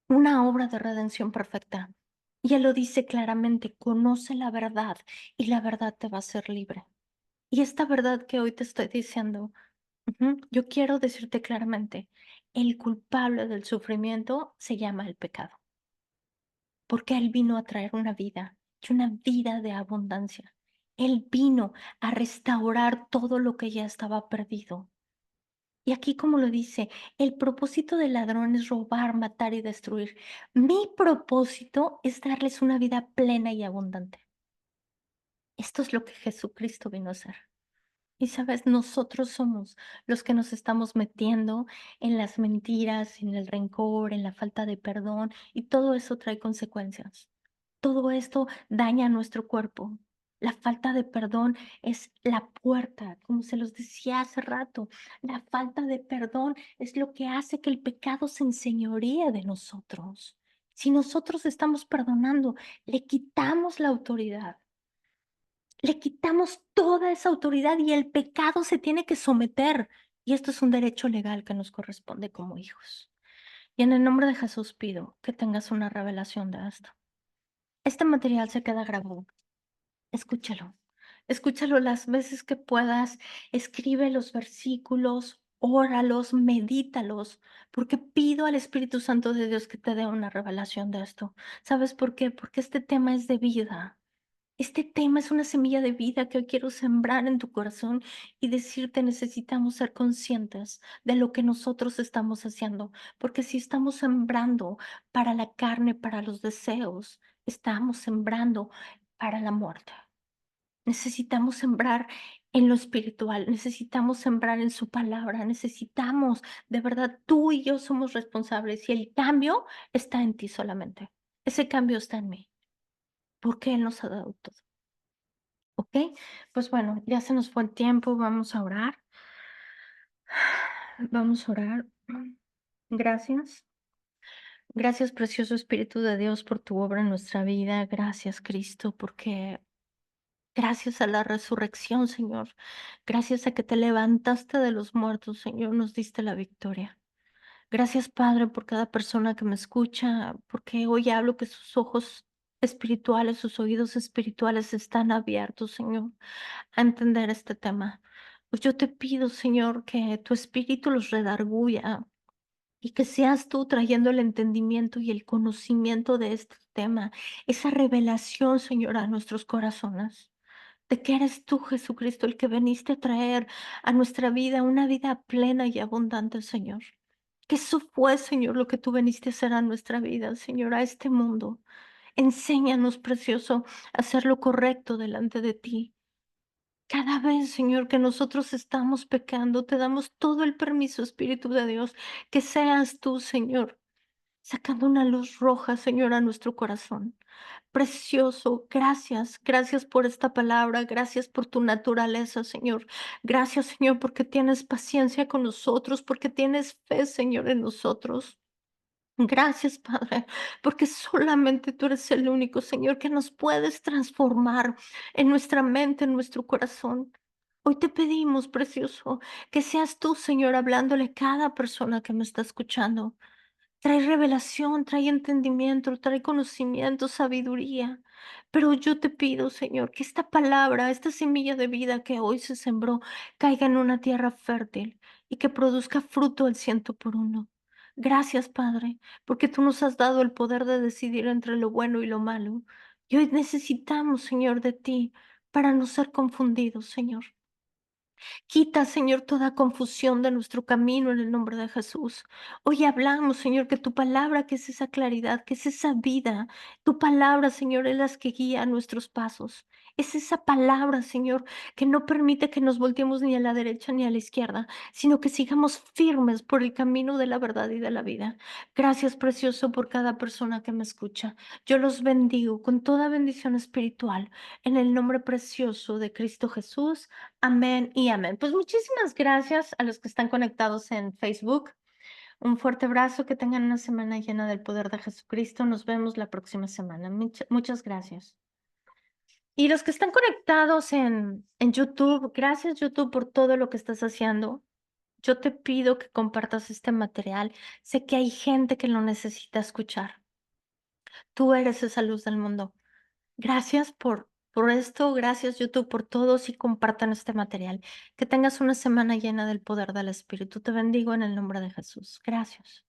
una obra de redención perfecta. Y Él lo dice claramente, conoce la verdad y la verdad te va a hacer libre. Y esta verdad que hoy te estoy diciendo, yo quiero decirte claramente, el culpable del sufrimiento se llama el pecado, porque Él vino a traer una vida y una vida de abundancia. Él vino a restaurar todo lo que ya estaba perdido. Y aquí, como lo dice, el propósito del ladrón es robar, matar y destruir. Mi propósito es darles una vida plena y abundante. Esto es lo que Jesucristo vino a hacer. Y sabes, nosotros somos los que nos estamos metiendo en las mentiras, en el rencor, en la falta de perdón, y todo eso trae consecuencias. Todo esto daña nuestro cuerpo. La falta de perdón es la puerta, como se los decía hace rato. La falta de perdón es lo que hace que el pecado se enseñoree de nosotros. Si nosotros estamos perdonando, le quitamos la autoridad. Le quitamos toda esa autoridad y el pecado se tiene que someter. Y esto es un derecho legal que nos corresponde como hijos. Y en el nombre de Jesús pido que tengas una revelación de esto. Este material se queda grabado. Escúchalo. Escúchalo las veces que puedas. Escribe los versículos, óralos, medítalos, porque pido al Espíritu Santo de Dios que te dé una revelación de esto. ¿Sabes por qué? Porque este tema es de vida. Este tema es una semilla de vida que hoy quiero sembrar en tu corazón y decirte, necesitamos ser conscientes de lo que nosotros estamos haciendo, porque si estamos sembrando para la carne, para los deseos, estamos sembrando para la muerte. Necesitamos sembrar en lo espiritual, necesitamos sembrar en su palabra, necesitamos, de verdad, tú y yo somos responsables y el cambio está en ti solamente. Ese cambio está en mí, porque Él nos ha dado todo. ¿Ok? Pues bueno, ya se nos fue el tiempo, vamos a orar. Vamos a orar. Gracias. Gracias, precioso Espíritu de Dios, por tu obra en nuestra vida. Gracias, Cristo, porque gracias a la resurrección, Señor. Gracias a que te levantaste de los muertos, Señor, nos diste la victoria. Gracias, Padre, por cada persona que me escucha, porque hoy hablo que sus ojos espirituales, sus oídos espirituales están abiertos, Señor, a entender este tema. Pues yo te pido, Señor, que tu espíritu los redarguya y que seas tú trayendo el entendimiento y el conocimiento de este tema, esa revelación, Señor, a nuestros corazones, de que eres tú, Jesucristo, el que veniste a traer a nuestra vida una vida plena y abundante, Señor. Que eso fue, Señor, lo que tú veniste a hacer a nuestra vida, Señor, a este mundo. Enséñanos, precioso, a hacer lo correcto delante de ti. Cada vez, Señor, que nosotros estamos pecando, te damos todo el permiso, Espíritu de Dios, que seas tú, Señor, sacando una luz roja, Señor, a nuestro corazón. Precioso, gracias, gracias por esta palabra, gracias por tu naturaleza, Señor. Gracias, Señor, porque tienes paciencia con nosotros, porque tienes fe, Señor, en nosotros. Gracias, Padre, porque solamente tú eres el único, Señor, que nos puedes transformar en nuestra mente, en nuestro corazón. Hoy te pedimos, precioso, que seas tú, Señor, hablándole a cada persona que me está escuchando. Trae revelación, trae entendimiento, trae conocimiento, sabiduría. Pero yo te pido, Señor, que esta palabra, esta semilla de vida que hoy se sembró, caiga en una tierra fértil y que produzca fruto al ciento por uno. Gracias, Padre, porque tú nos has dado el poder de decidir entre lo bueno y lo malo. Y hoy necesitamos, Señor, de ti para no ser confundidos, Señor. Quita, Señor, toda confusión de nuestro camino en el nombre de Jesús. Hoy hablamos, Señor, que tu palabra, que es esa claridad, que es esa vida, tu palabra, Señor, es la que guía nuestros pasos. Es esa palabra, Señor, que no permite que nos volteemos ni a la derecha ni a la izquierda, sino que sigamos firmes por el camino de la verdad y de la vida. Gracias, precioso, por cada persona que me escucha. Yo los bendigo con toda bendición espiritual en el nombre precioso de Cristo Jesús. Amén y amén. Pues muchísimas gracias a los que están conectados en Facebook. Un fuerte abrazo, que tengan una semana llena del poder de Jesucristo. Nos vemos la próxima semana. Muchas gracias. Y los que están conectados en YouTube, gracias YouTube por todo lo que estás haciendo. Yo te pido que compartas este material. Sé que hay gente que lo necesita escuchar. Tú eres esa luz del mundo. Gracias por esto, gracias YouTube por todos y compartan este material. Que tengas una semana llena del poder del Espíritu. Te bendigo en el nombre de Jesús. Gracias.